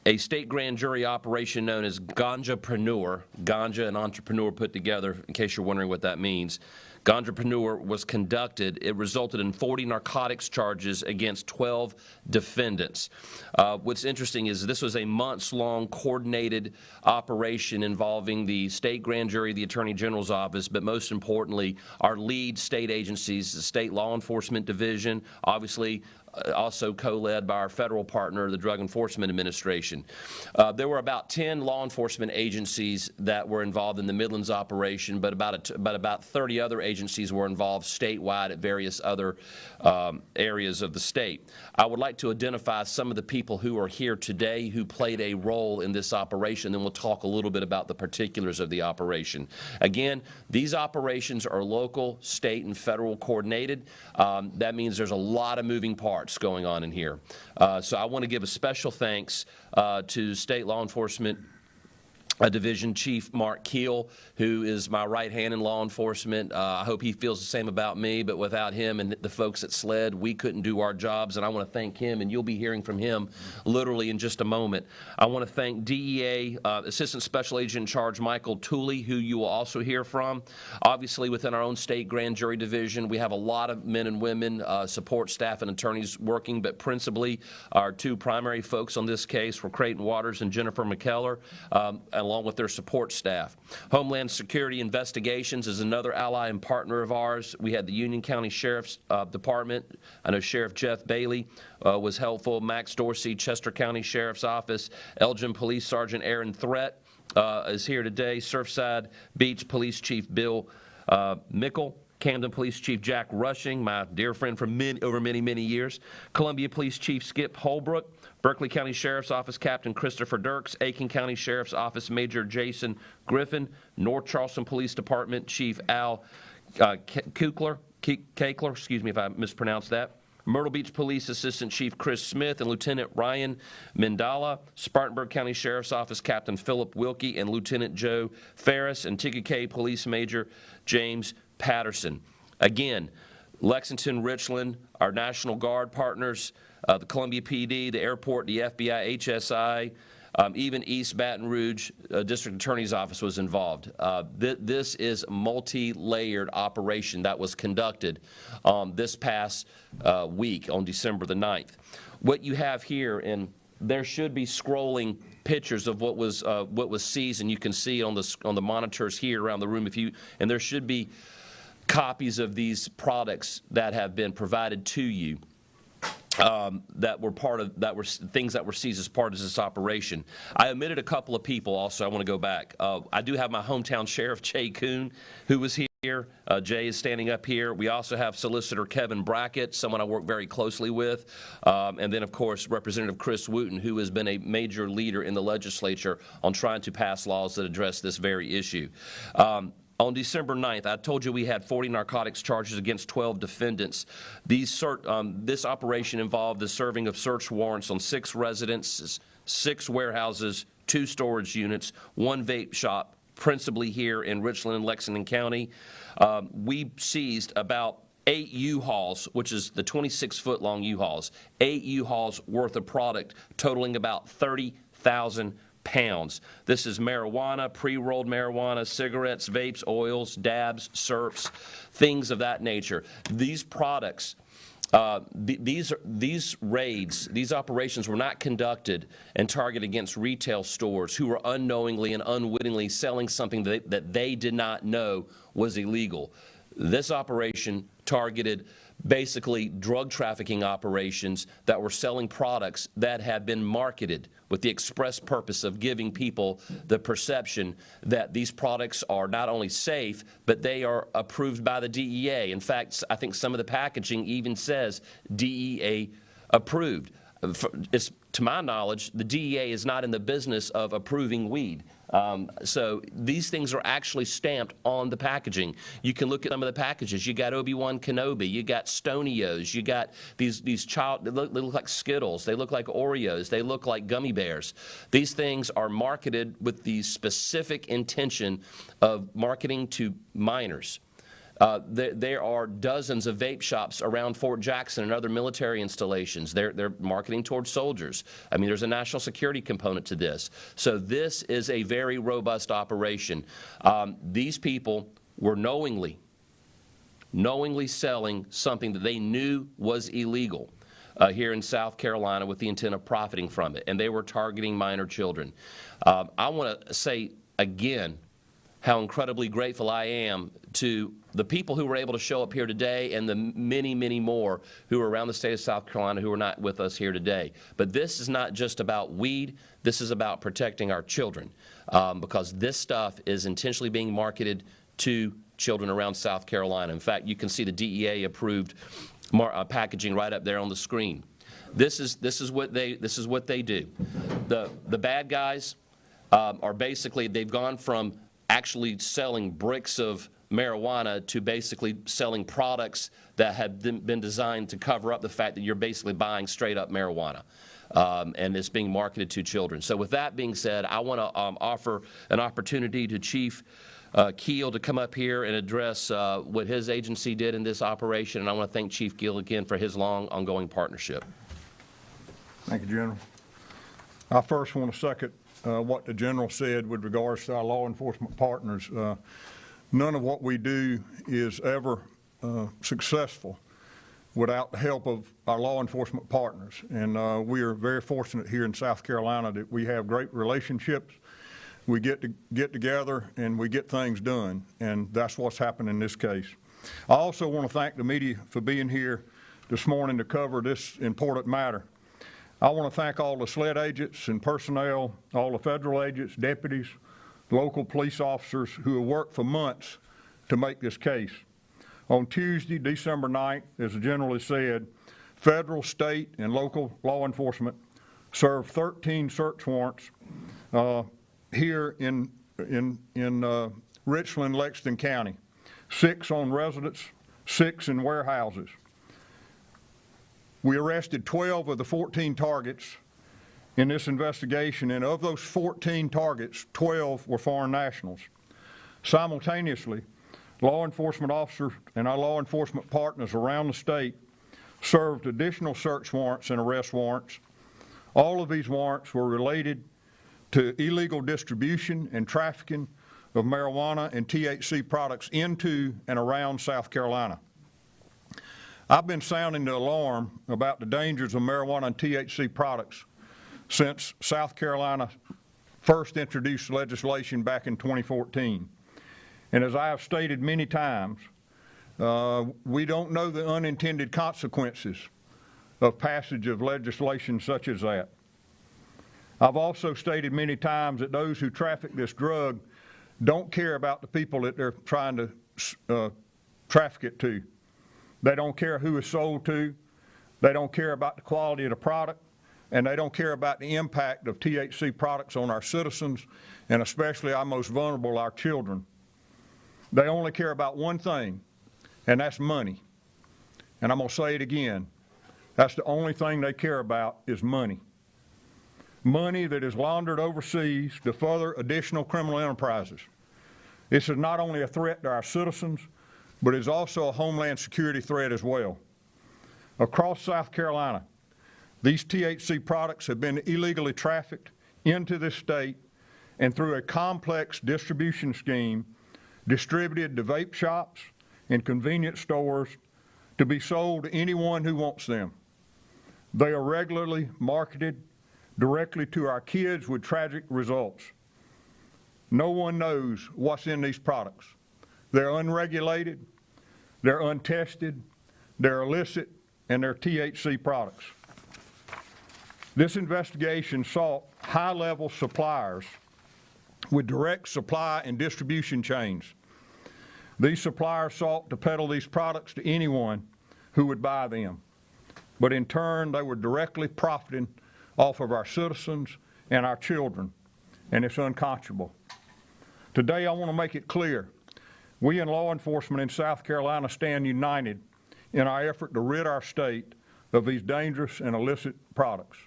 a state grand jury operation known as Ganjapreneur, Ganja and entrepreneur put together, in case you're wondering what that means. Ganjapreneur was conducted. It resulted in 40 narcotics charges against 12 defendants. What's interesting is this was a months-long coordinated operation involving the state grand jury, the Attorney General's office, but most importantly, our lead state agencies, the State Law Enforcement Division, obviously also co-led by our federal partner, the Drug Enforcement Administration. There were about 10 law enforcement agencies that were involved in the Midlands operation, but about 30 other agencies were involved statewide at various other areas of the state. I would like to identify some of the people who are here today who played a role in this operation, then we'll talk a little bit about the particulars of the operation. Again, these operations are local, state, and federal coordinated. That means there's a lot of moving parts going on in here. So I want to give a special thanks to State Law Enforcement Division Chief Mark Keel, who is my right hand in law enforcement. I hope he feels the same about me, but without him and the folks at SLED, we couldn't do our jobs, and I want to thank him, and you'll be hearing from him literally in just a moment. I want to thank DEA Assistant Special Agent in Charge Michael Tooley, who you will also hear from. Obviously, within our own state grand jury division, we have a lot of men and women, support staff and attorneys working, but principally our two primary folks on this case were Creighton Waters and Jennifer McKellar, along with their support staff. Homeland Security Investigations is another ally and partner of ours. We had the Union County Sheriff's Department. I know Sheriff Jeff Bailey was helpful. Max Dorsey, Chester County Sheriff's Office. Elgin Police Sergeant Aaron Threat is here today. Surfside Beach Police Chief Bill Mickle. Camden Police Chief Jack Rushing, my dear friend from over many years. Columbia Police Chief Skip Holbrook. Berkeley County Sheriff's Office Captain Christopher Dirks, Aiken County Sheriff's Office Major Jason Griffin, North Charleston Police Department Chief Al Kakler, excuse me if I mispronounced that, Myrtle Beach Police Assistant Chief Chris Smith and Lieutenant Ryan Mendala, Spartanburg County Sheriff's Office Captain Philip Wilkie and Lieutenant Joe Ferris, and Tuckapee Police Major James Patterson. Again, Lexington, Richland, our National Guard partners, the Columbia PD, the airport, the FBI, HSI, even East Baton Rouge District Attorney's Office was involved. This is a multi-layered operation that was conducted this past week on December the 9th. What you have here, and there should be scrolling pictures of what was seized, and you can see on the monitors here around the room. And there should be copies of these products that have been provided to you. That were things that were seized as part of this operation. I omitted a couple of people also. I want to go back. I do have my hometown sheriff, Jay Kuhn, who was here. Jay is standing up here. We also have Solicitor Kevin Brackett, someone I work very closely with, and then, of course, Representative Chris Wooten, who has been a major leader in the legislature on trying to pass laws that address this very issue. On December 9th, I told you we had 40 narcotics charges against 12 defendants. This operation involved the serving of search warrants on 6 residences, 6 warehouses, 2 storage units, 1 vape shop, principally here in Richland and Lexington County. We seized about 8 U-Hauls, which is the 26-foot-long U-Hauls, 8 U-Hauls worth of product totaling about 30,000 pounds. This is marijuana, pre-rolled marijuana, cigarettes, vapes, oils, dabs, serps, things of that nature. These products, these raids, these operations were not conducted and targeted against retail stores who were unknowingly and unwittingly selling something that they did not know was illegal. This operation targeted basically drug trafficking operations that were selling products that had been marketed with the express purpose of giving people the perception that these products are not only safe, but they are approved by the DEA. In fact, I think some of the packaging even says DEA approved. To my knowledge, the DEA is not in the business of approving weed. So these things are actually stamped on the packaging. You can look at some of the packages. You got Obi-Wan Kenobi. You got Stonios. You got these they look like Skittles. They look like Oreos. They look like gummy bears. These things are marketed with the specific intention of marketing to minors. There are dozens of vape shops around Fort Jackson and other military installations. They're marketing towards soldiers. I mean, there's a national security component to this. So this is a very robust operation. These people were knowingly selling something that they knew was illegal here in South Carolina with the intent of profiting from it, and they were targeting minor children. I want to say again how incredibly grateful I am to the people who were able to show up here today and the many, many more who are around the state of South Carolina who are not with us here today. But this is not just about weed. This is about protecting our children because this stuff is intentionally being marketed to children around South Carolina. In fact, you can see the DEA approved packaging right up there on the screen. This is what they do. The bad guys are basically, they've gone from actually selling bricks of marijuana to basically selling products that have been designed to cover up the fact that you're basically buying straight up marijuana. And it's being marketed to children. So with that being said, I want to offer an opportunity to Chief Keel to come up here and address what his agency did in this operation. And I want to thank Chief Keel again for his long ongoing partnership. Thank you, General. I first want to second what the General said with regards to our law enforcement partners. None of what we do is ever successful without the help of our law enforcement partners. And we are very fortunate here in South Carolina that we have great relationships. We get together and we get things done, and that's what's happened in this case. I also want to thank the media for being here this morning to cover this important matter. I want to thank all the SLED agents and personnel, all the federal agents, deputies, local police officers who have worked for months to make this case. On Tuesday, December 9th, as the General has said, federal, state, and local law enforcement served 13 search warrants here in Richland, Lexington County, 6 on residents, 6 in warehouses. We arrested 12 of the 14 targets in this investigation, and of those 14 targets, 12 were foreign nationals. Simultaneously, law enforcement officers and our law enforcement partners around the state served additional search warrants and arrest warrants. All of these warrants were related to illegal distribution and trafficking of marijuana and THC products into and around South Carolina. I've been sounding the alarm about the dangers of marijuana and THC products since South Carolina first introduced legislation back in 2014. And as I have stated many times, we don't know the unintended consequences of passage of legislation such as that. I've also stated many times that those who traffic this drug don't care about the people that they're trying to traffic it to. They don't care who it's sold to, they don't care about the quality of the product, and they don't care about the impact of THC products on our citizens, and especially our most vulnerable, our children. They only care about one thing, and that's money. And I'm going to say it again. That's the only thing they care about is money. Money that is laundered overseas to further additional criminal enterprises. This is not only a threat to our citizens, but is also a homeland security threat as well. Across South Carolina, these THC products have been illegally trafficked into this state and through a complex distribution scheme distributed to vape shops and convenience stores to be sold to anyone who wants them. They are regularly marketed directly to our kids with tragic results. No one knows what's in these products. They're unregulated, they're untested, they're illicit, and they're THC products. This investigation sought high-level suppliers with direct supply and distribution chains. These suppliers sought to peddle these products to anyone who would buy them, but in turn they were directly profiting off of our citizens and our children, and it's unconscionable. Today I want to make it clear, we in law enforcement in South Carolina stand united in our effort to rid our state of these dangerous and illicit products.